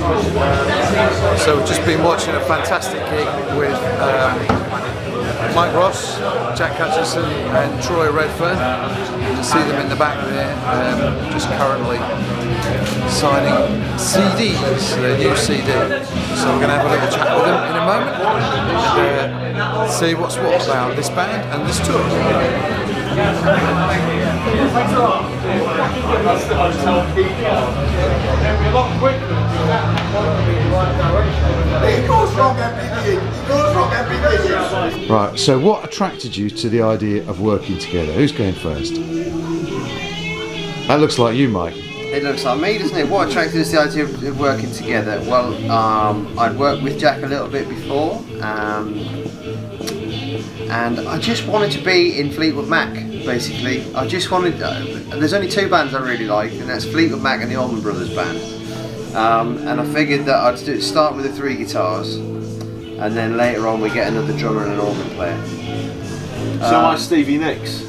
So we've just been watching a fantastic gig with Mike Ross, Jack Hutchinson and Troy Redfern. You can see them in the back there, just currently signing CDs, their new CD. So we're going to have a little chat with them in a moment and see what's what about this band and this tour. Right, so what attracted you to the idea of working together? Who's going first? That looks like you, Mike. It looks like me, doesn't it? What attracted us to the idea of working together? Well, I'd worked with Jack a little bit before, and I just wanted to be in Fleetwood Mac, basically. I just wanted, there's only two bands I really like, and that's Fleetwood Mac and the Allman Brothers Band. And I figured that I'd start with the 3 guitars, and then later on we get another drummer and an organ player. So like Stevie Nicks?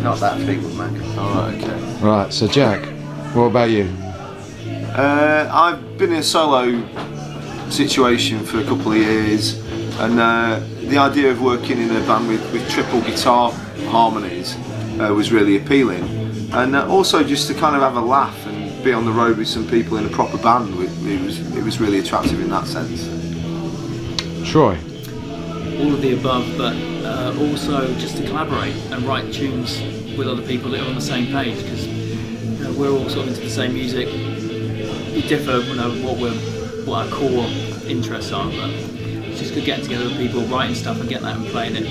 Not that Fleetwood Mac. Oh, okay. Right, so Jack, what about you? I've been in a solo situation for a couple of years, and the idea of working in a band with triple guitar harmonies was really appealing, and also just to kind of have a laugh and be on the road with some people in a proper band. It was really attractive in that sense. Troy? All of the above, but also just to collaborate and write tunes with other people that are on the same page, because we're all sort of into the same music. We differ, what our core interests are, but it's just good getting together with people, writing stuff and getting that and playing it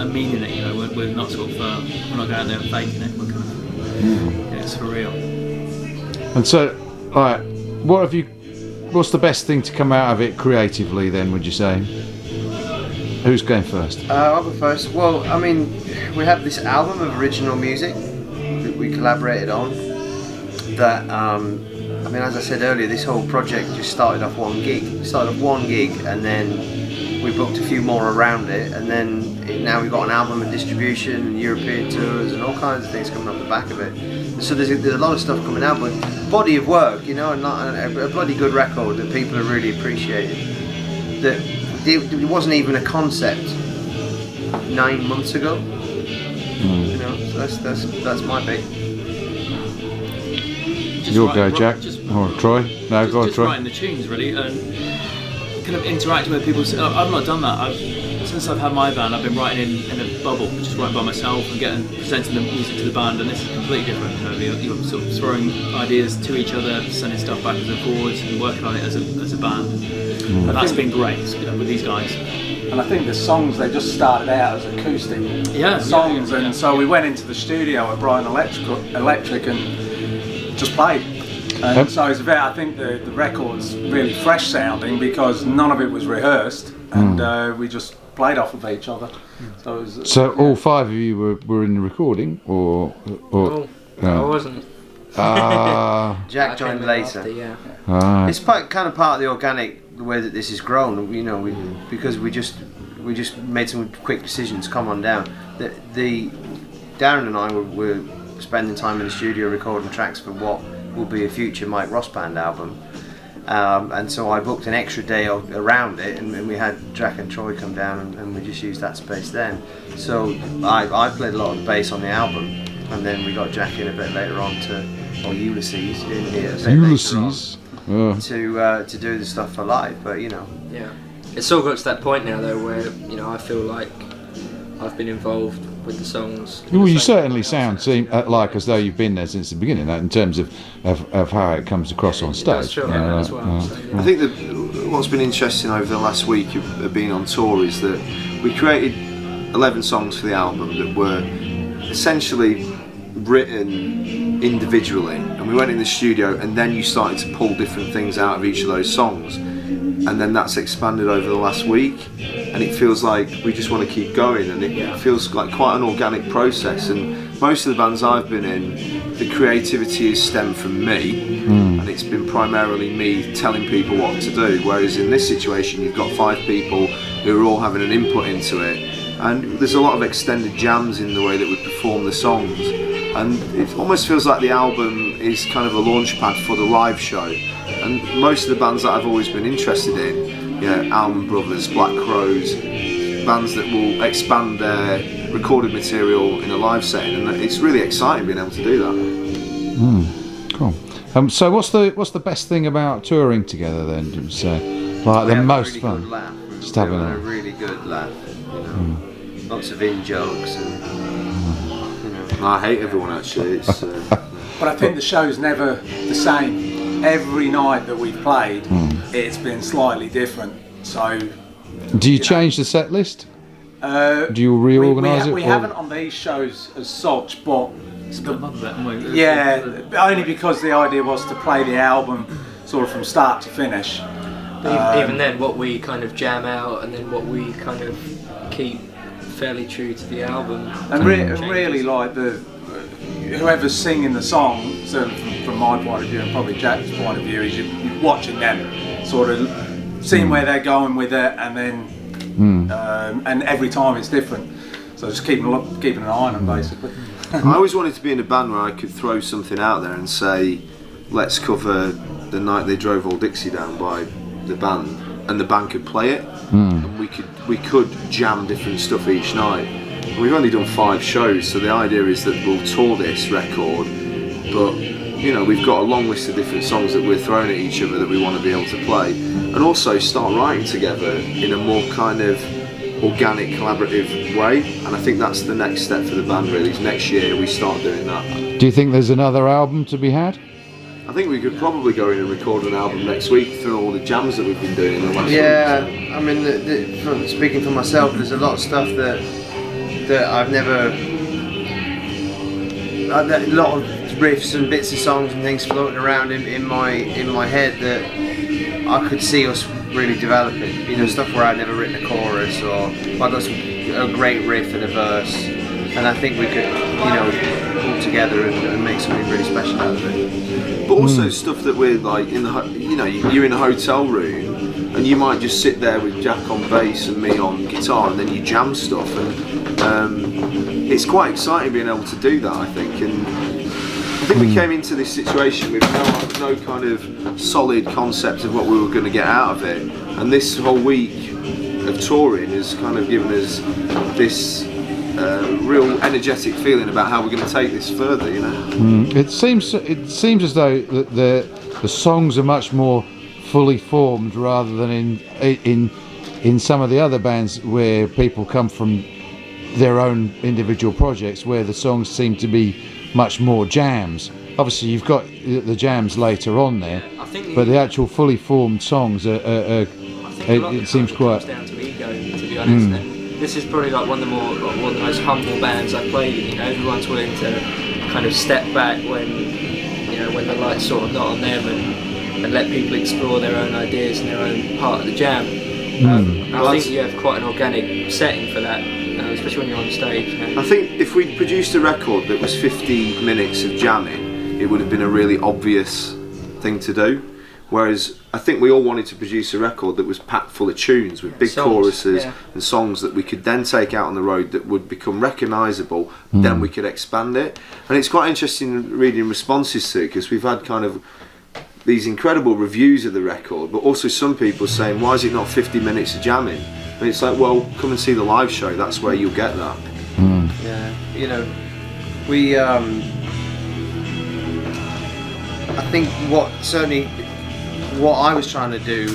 and meaning it. We're not sort of we're not going out there and faking it. We're kind of, it's for real. And so, alright, what's the best thing to come out of it creatively then, would you say? Who's going first? I'll go first. Well, I mean, we have this album of original music that we collaborated on that, I mean, as I said earlier, this whole project just started off one gig. And then we booked a few more around it, and then now we've got an album and distribution and European tours and all kinds of things coming off the back of it. So there's a lot of stuff coming out, but body of work, and a bloody good record that people are really appreciating. That it wasn't even a concept 9 months ago. So that's my big. You'll go, Jack, or Troy? No, go on, Troy. Just writing the tunes, really, and kind of interacting with people. So I've not done that. Since I've had my band, I've been writing in a bubble, just writing by myself and presenting the music to the band, and this is completely different. You're sort of throwing ideas to each other, sending stuff backwards and forwards, and working on it as a band. And that's been great, with these guys. And I think the songs, they just started out as acoustic songs, and so we went into the studio at Brighton Electric and just played. And so it's I think the record's really fresh sounding because none of it was rehearsed, and we just played off of each other. So it was, all 5 of you were in the recording, or no, I wasn't. Jack joined later. After, It's kind of part of the organic way that this has grown. Because we just made some quick decisions. Come on down. Darren and I were spending time in the studio recording tracks for what will be a future Mike Ross Band album, and so I booked an extra day around it, and we had Jack and Troy come down, and we just used that space then. So I played a lot of the bass on the album, and then we got Jack in a bit later on Ulysses in here to do the stuff for live, but Yeah, it's all got to that point now though where I feel like I've been involved with the songs. Well, you certainly seem like as though you've been there since the beginning, in terms of how it comes across on stage. As well. I think that what's been interesting over the last week of being on tour is that we created 11 songs for the album that were essentially written individually, and we went in the studio, and then you started to pull different things out of each of those songs, and then that's expanded over the last week, and it feels like we just want to keep going, and it feels like quite an organic process. And most of the bands I've been in, the creativity has stemmed from me, and it's been primarily me telling people what to do, whereas in this situation you've got 5 people who are all having an input into it, and there's a lot of extended jams in the way that we perform the songs, and it almost feels like the album is kind of a launch pad for the live show. And most of the bands that I've always been interested in, you know, Allman Brothers, Black Crowes, bands that will expand their recorded material in a live setting, and it's really exciting being able to do that. Cool. So what's the best thing about touring together then? It's, like the most fun. Just having a really good laugh. You know, lots of in jokes and. I hate everyone actually. It's, but I think the show's never the same. Every night that we've played, it's been slightly different. So. Do you change the set list? Do you reorganise it? We haven't on these shows as such, but only because the idea was to play the album sort of from start to finish. Even then, what we kind of jam out, and then what we kind of keep fairly true to the album. And really, like whoever's singing the song, certainly from my point of view and probably Jack's point of view, is you're watching them, sort of seeing where they're going with it, and then and every time it's different. So just keeping an eye on them basically. I always wanted to be in a band where I could throw something out there and say, let's cover The Night They Drove Old Dixie Down by the band, and the band could play it, and we could jam different stuff each night. And we've only done 5 shows, so the idea is that we'll tour this record, but you know, we've got a long list of different songs that we're throwing at each other that we want to be able to play, and also start writing together in a more kind of organic, collaborative way. And I think that's the next step for the band really, is next year we start doing that. Do you think there's another album to be had? I think we could probably go in and record an album next week through all the jams that we've been doing in the last week. I mean, speaking for myself, there's a lot of stuff that I've never, a lot of riffs and bits of songs and things floating around in my head that I could see us really developing. You know, stuff where I'd never written a chorus, or I got a great riff and a verse, and I think we could, you know, pull together and make something really special out of it. But also stuff that we're like in the, you know, you're in a hotel room and you might just sit there with Jack on bass and me on guitar, and then you jam stuff, and it's quite exciting being able to do that, I think. And I think we came into this situation with no kind of solid concept of what we were going to get out of it, and this whole week of touring has kind of given us this real energetic feeling about how we're going to take this further, you know. It seems as though the songs are much more fully formed rather than in some of the other bands where people come from their own individual projects, where the songs seem to be much more jams. Obviously you've got the jams later on there, but the actual fully formed songs are it seems quite down to ego, to be honest. This is probably like one of the most humble bands I've played in. You know, everyone's willing to kind of step back when the light's sort of not on them, and let people explore their own ideas and their own part of the jam. I think you have quite an organic setting for that, especially when you're on stage. You know. I think if we'd produced a record that was 50 minutes of jamming, it would have been a really obvious thing to do. Whereas I think we all wanted to produce a record that was packed full of tunes with big choruses and songs that we could then take out on the road that would become recognisable, then we could expand it. And it's quite interesting reading responses to it, because we've had kind of these incredible reviews of the record, but also some people saying, why is it not 50 minutes of jamming? And it's like, well, come and see the live show, that's where you'll get that. Yeah, you know, we I think what I was trying to do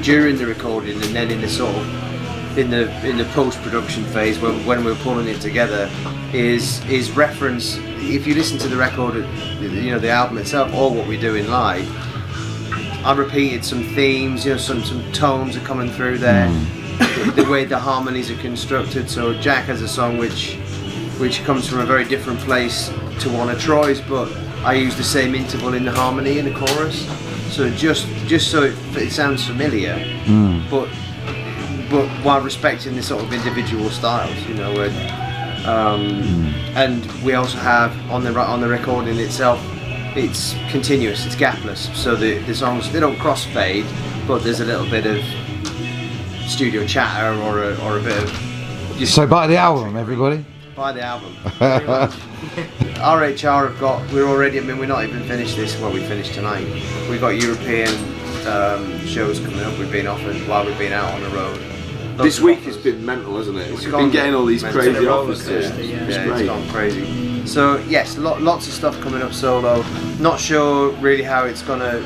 during the recording, and then in the sort of in the post-production phase when we were pulling it together, is reference. If you listen to the record, you know, the album itself, or what we're doing live, I repeated some themes. You know, some tones are coming through there. The way the harmonies are constructed. So Jack has a song which comes from a very different place to one of Troy's, but I use the same interval in the harmony in the chorus. So just so it sounds familiar, but while respecting the sort of individual styles, you know. And we also have on the recording itself, it's continuous, it's gapless. So the songs, they don't crossfade, but there's a little bit of studio chatter or a bit of. So buy the album, everybody. Buy the album. RHR have got. We're already. I mean, we're not even finished this. Well, we finished tonight. We've got European shows coming up. We've been offered while we've been out on the road. This week has been mental, hasn't it? We've been getting all these crazy offers. It's gone crazy. So yes, lots of stuff coming up solo. Not sure really how it's gonna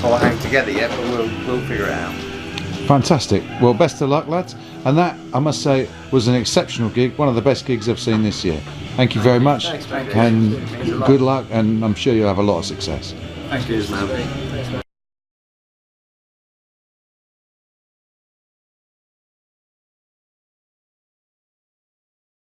all hang together yet, but we'll figure it out. Fantastic. Well, best of luck, lads. And that, I must say, was an exceptional gig. One of the best gigs I've seen this year. Thank you very much. Thanks, and good luck, and I'm sure you'll have a lot of success. Thank you, man. Thanks, man.